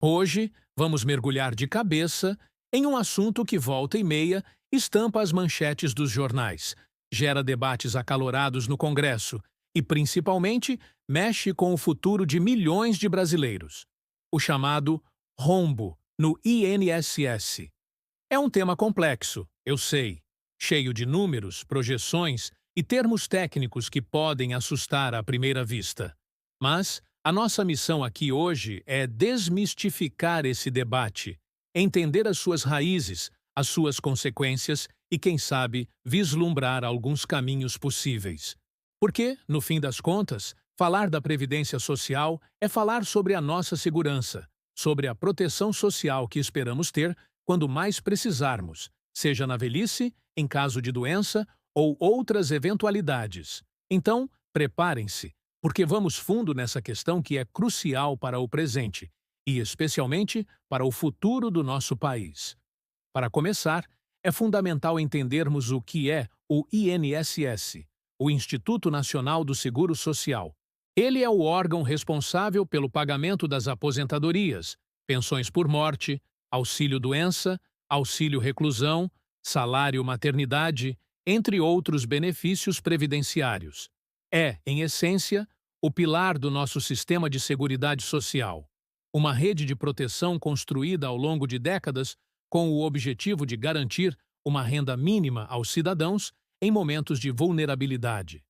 Hoje, vamos mergulhar de cabeça em um assunto que volta e meia estampa as manchetes dos jornais, gera debates acalorados no Congresso e, principalmente, mexe com o futuro de milhões de brasileiros. O chamado rombo no INSS. É um tema complexo, eu sei, cheio de números, projeções e termos técnicos que podem assustar à primeira vista. Mas a nossa missão aqui hoje é desmistificar esse debate, entender as suas raízes, as suas consequências e, quem sabe, vislumbrar alguns caminhos possíveis. Porque, no fim das contas, falar da Previdência Social é falar sobre a nossa segurança, sobre a proteção social que esperamos ter quando mais precisarmos, seja na velhice, em caso de doença ou outras eventualidades. Então, preparem-se, porque vamos fundo nessa questão que é crucial para o presente e, especialmente, para o futuro do nosso país. Para começar, é fundamental entendermos o que é o INSS, o Instituto Nacional do Seguro Social. Ele é o órgão responsável pelo pagamento das aposentadorias, pensões por morte, auxílio-doença, auxílio-reclusão, salário-maternidade, entre outros benefícios previdenciários. É, em essência, o pilar do nosso sistema de seguridade social. Uma rede de proteção construída ao longo de décadas com o objetivo de garantir uma renda mínima aos cidadãos em momentos de vulnerabilidade.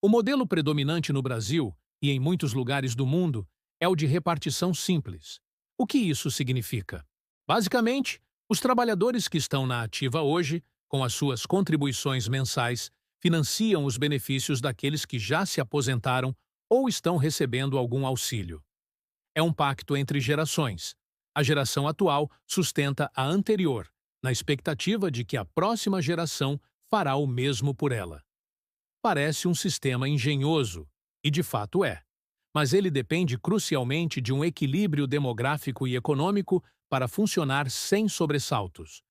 O modelo predominante no Brasil e em muitos lugares do mundo é o de repartição simples. O que isso significa? Basicamente, os trabalhadores que estão na ativa hoje, com as suas contribuições mensais, financiam os benefícios daqueles que já se aposentaram ou estão recebendo algum auxílio. É um pacto entre gerações. A geração atual sustenta a anterior, na expectativa de que a próxima geração fará o mesmo por ela. Parece um sistema engenhoso, e de fato é, mas ele depende crucialmente de um equilíbrio demográfico e econômico para funcionar sem sobressaltos.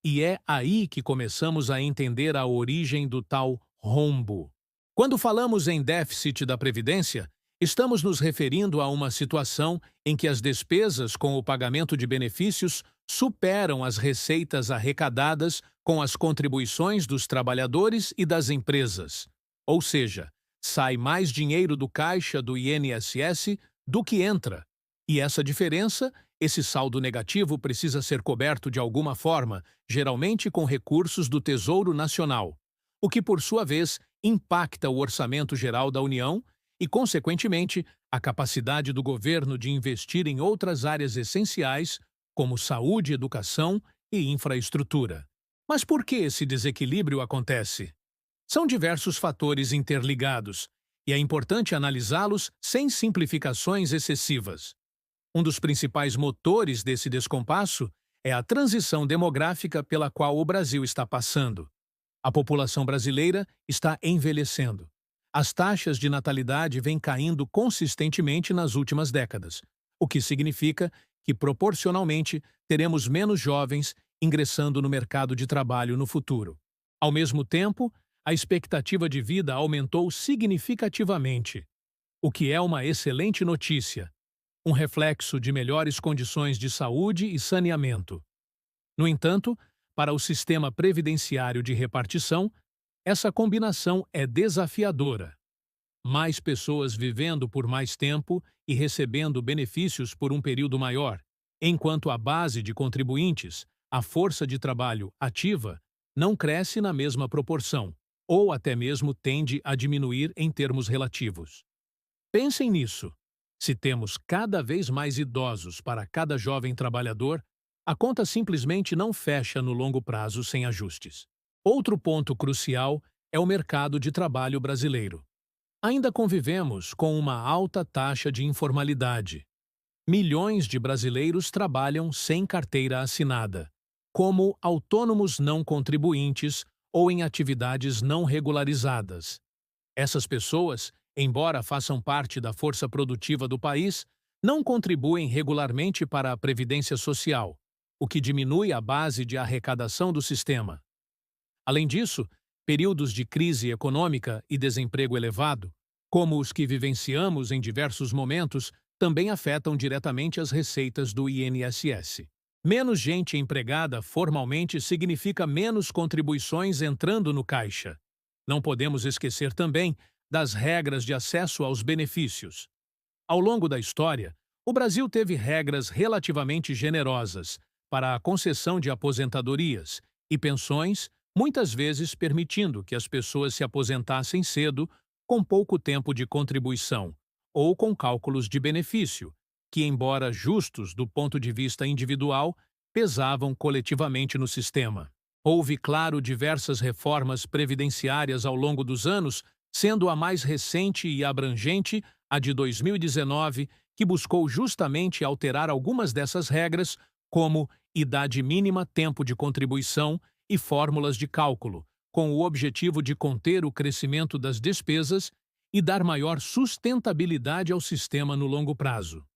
E é aí que começamos a entender a origem do tal rombo. Quando falamos em déficit da Previdência, estamos nos referindo a uma situação em que as despesas com o pagamento de benefícios superam as receitas arrecadadas com as contribuições dos trabalhadores e das empresas. Ou seja, sai mais dinheiro do caixa do INSS do que entra. E essa diferença, esse saldo negativo, precisa ser coberto de alguma forma, geralmente com recursos do Tesouro Nacional, o que, por sua vez, impacta o orçamento geral da União e, consequentemente, a capacidade do governo de investir em outras áreas essenciais, como saúde, educação e infraestrutura. Mas por que esse desequilíbrio acontece? São diversos fatores interligados, e é importante analisá-los sem simplificações excessivas. Um dos principais motores desse descompasso é a transição demográfica pela qual o Brasil está passando. A população brasileira está envelhecendo. As taxas de natalidade vêm caindo consistentemente nas últimas décadas, o que significa que, proporcionalmente, teremos menos jovens ingressando no mercado de trabalho no futuro. Ao mesmo tempo, a expectativa de vida aumentou significativamente, o que é uma excelente notícia, um reflexo de melhores condições de saúde e saneamento. No entanto, para o sistema previdenciário de repartição, essa combinação é desafiadora. Mais pessoas vivendo por mais tempo e recebendo benefícios por um período maior, enquanto a base de contribuintes, a força de trabalho ativa, não cresce na mesma proporção, ou até mesmo tende a diminuir em termos relativos. Pensem nisso. Se temos cada vez mais idosos para cada jovem trabalhador, a conta simplesmente não fecha no longo prazo sem ajustes. Outro ponto crucial é o mercado de trabalho brasileiro. Ainda convivemos com uma alta taxa de informalidade. Milhões de brasileiros trabalham sem carteira assinada, como autônomos não contribuintes ou em atividades não regularizadas. Essas pessoas, embora façam parte da força produtiva do país, não contribuem regularmente para a Previdência Social, o que diminui a base de arrecadação do sistema. Além disso, períodos de crise econômica e desemprego elevado, como os que vivenciamos em diversos momentos, também afetam diretamente as receitas do INSS. Menos gente empregada formalmente significa menos contribuições entrando no caixa. Não podemos esquecer também das regras de acesso aos benefícios. Ao longo da história, o Brasil teve regras relativamente generosas para a concessão de aposentadorias e pensões, muitas vezes permitindo que as pessoas se aposentassem cedo, com pouco tempo de contribuição, ou com cálculos de benefício, que, embora justos do ponto de vista individual, pesavam coletivamente no sistema. Houve, claro, diversas reformas previdenciárias ao longo dos anos, sendo a mais recente e abrangente a de 2019, que buscou justamente alterar algumas dessas regras, como idade mínima, tempo de contribuição e fórmulas de cálculo, com o objetivo de conter o crescimento das despesas e dar maior sustentabilidade ao sistema no longo prazo.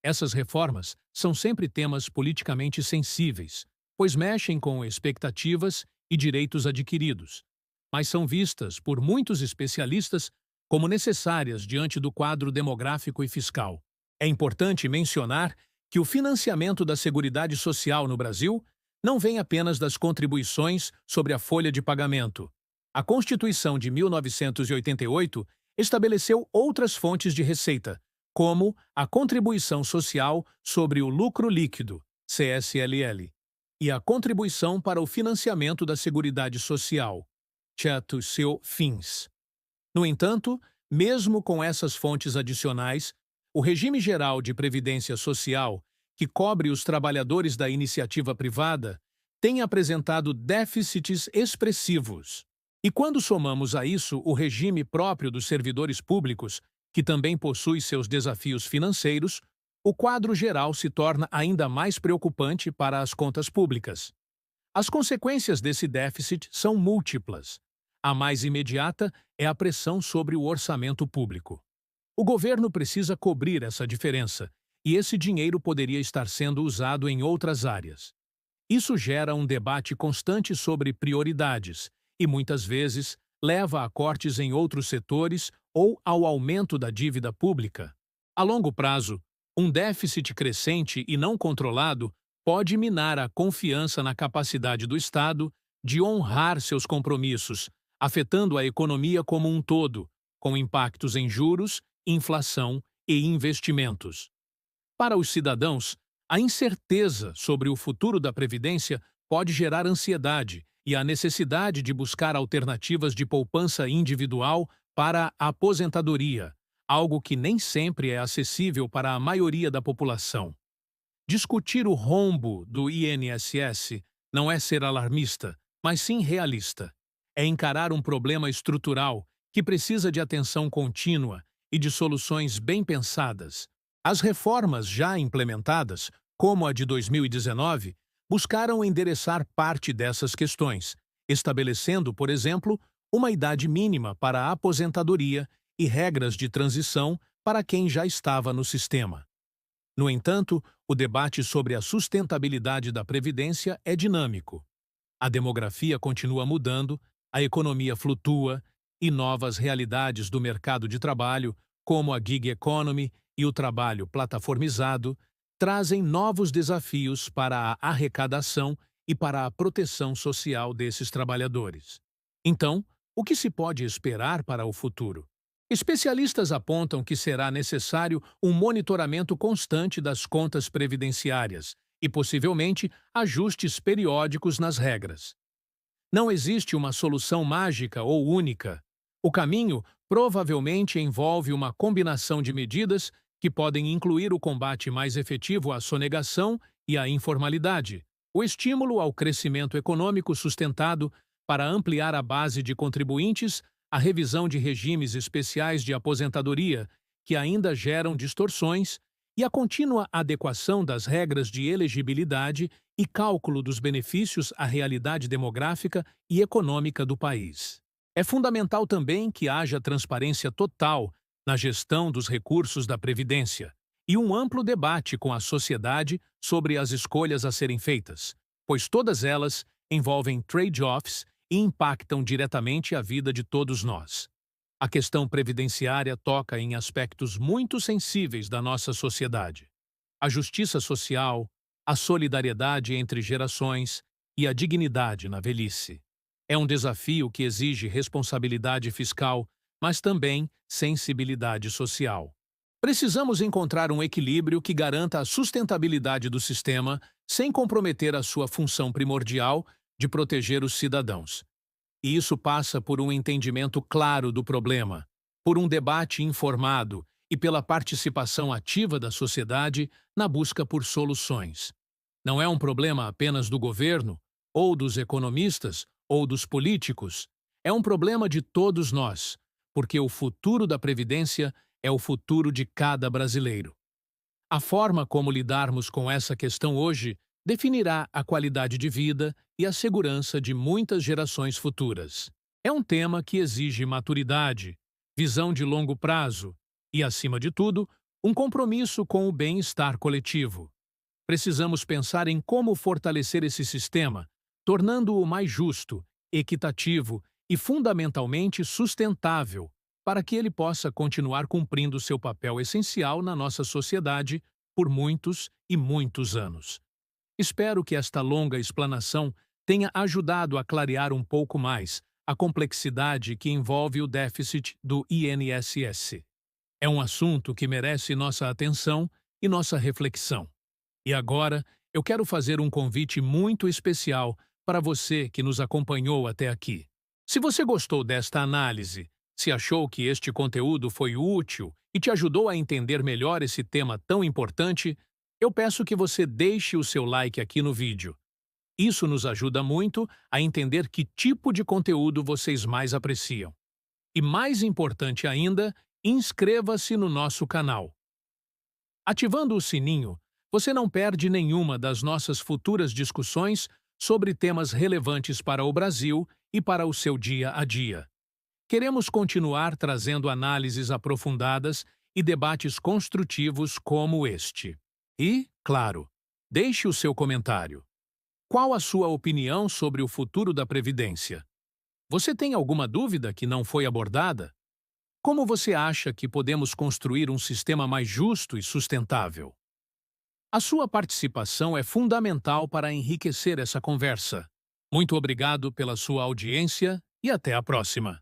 Essas reformas são sempre temas politicamente sensíveis, pois mexem com expectativas e direitos adquiridos, mas são vistas por muitos especialistas como necessárias diante do quadro demográfico e fiscal. É importante mencionar que o financiamento da Seguridade Social no Brasil não vem apenas das contribuições sobre a folha de pagamento. A Constituição de 1988 estabeleceu outras fontes de receita, como a Contribuição Social sobre o Lucro Líquido, CSLL, e a Contribuição para o Financiamento da Seguridade Social, CET-SEU-FINS. No entanto, mesmo com essas fontes adicionais, o regime geral de previdência social, que cobre os trabalhadores da iniciativa privada, tem apresentado déficits expressivos. E quando somamos a isso o regime próprio dos servidores públicos, que também possui seus desafios financeiros, o quadro geral se torna ainda mais preocupante para as contas públicas. As consequências desse déficit são múltiplas. A mais imediata é a pressão sobre o orçamento público. O governo precisa cobrir essa diferença, e esse dinheiro poderia estar sendo usado em outras áreas. Isso gera um debate constante sobre prioridades e, muitas vezes, leva a cortes em outros setores ou ao aumento da dívida pública. A longo prazo, um déficit crescente e não controlado pode minar a confiança na capacidade do Estado de honrar seus compromissos, afetando a economia como um todo, com impactos em juros, inflação e investimentos. Para os cidadãos, a incerteza sobre o futuro da Previdência pode gerar ansiedade e a necessidade de buscar alternativas de poupança individual para a aposentadoria, algo que nem sempre é acessível para a maioria da população. Discutir o rombo do INSS não é ser alarmista, mas sim realista. É encarar um problema estrutural que precisa de atenção contínua e de soluções bem pensadas. As reformas já implementadas, como a de 2019, buscaram endereçar parte dessas questões, estabelecendo, por exemplo, uma idade mínima para a aposentadoria e regras de transição para quem já estava no sistema. No entanto, o debate sobre a sustentabilidade da Previdência é dinâmico. A demografia continua mudando, a economia flutua e novas realidades do mercado de trabalho, como a gig economy e o trabalho plataformizado, trazem novos desafios para a arrecadação e para a proteção social desses trabalhadores. Então, o que se pode esperar para o futuro? Especialistas apontam que será necessário um monitoramento constante das contas previdenciárias e, possivelmente, ajustes periódicos nas regras. Não existe uma solução mágica ou única. O caminho provavelmente envolve uma combinação de medidas que podem incluir o combate mais efetivo à sonegação e à informalidade, o estímulo ao crescimento econômico sustentado para ampliar a base de contribuintes, a revisão de regimes especiais de aposentadoria, que ainda geram distorções, e a contínua adequação das regras de elegibilidade e cálculo dos benefícios à realidade demográfica e econômica do país. É fundamental também que haja transparência total na gestão dos recursos da Previdência e um amplo debate com a sociedade sobre as escolhas a serem feitas, pois todas elas envolvem trade-offs e impactam diretamente a vida de todos nós. A questão previdenciária toca em aspectos muito sensíveis da nossa sociedade. A justiça social, a solidariedade entre gerações e a dignidade na velhice. É um desafio que exige responsabilidade fiscal, mas também sensibilidade social. Precisamos encontrar um equilíbrio que garanta a sustentabilidade do sistema sem comprometer a sua função primordial de proteger os cidadãos. E isso passa por um entendimento claro do problema, por um debate informado e pela participação ativa da sociedade na busca por soluções. Não é um problema apenas do governo, ou dos economistas, ou dos políticos. É um problema de todos nós, porque o futuro da Previdência é o futuro de cada brasileiro. A forma como lidarmos com essa questão hoje definirá a qualidade de vida e a segurança de muitas gerações futuras. É um tema que exige maturidade, visão de longo prazo e, acima de tudo, um compromisso com o bem-estar coletivo. Precisamos pensar em como fortalecer esse sistema, tornando-o mais justo, equitativo e fundamentalmente sustentável, para que ele possa continuar cumprindo seu papel essencial na nossa sociedade por muitos e muitos anos. Espero que esta longa explanação tenha ajudado a clarear um pouco mais a complexidade que envolve o déficit do INSS. É um assunto que merece nossa atenção e nossa reflexão. E agora, eu quero fazer um convite muito especial para você que nos acompanhou até aqui. Se você gostou desta análise, se achou que este conteúdo foi útil e te ajudou a entender melhor esse tema tão importante, eu peço que você deixe o seu like aqui no vídeo. Isso nos ajuda muito a entender que tipo de conteúdo vocês mais apreciam. E mais importante ainda, inscreva-se no nosso canal. Ativando o sininho, você não perde nenhuma das nossas futuras discussões sobre temas relevantes para o Brasil e para o seu dia a dia. Queremos continuar trazendo análises aprofundadas e debates construtivos como este. E, claro, deixe o seu comentário. Qual a sua opinião sobre o futuro da Previdência? Você tem alguma dúvida que não foi abordada? Como você acha que podemos construir um sistema mais justo e sustentável? A sua participação é fundamental para enriquecer essa conversa. Muito obrigado pela sua audiência e até a próxima.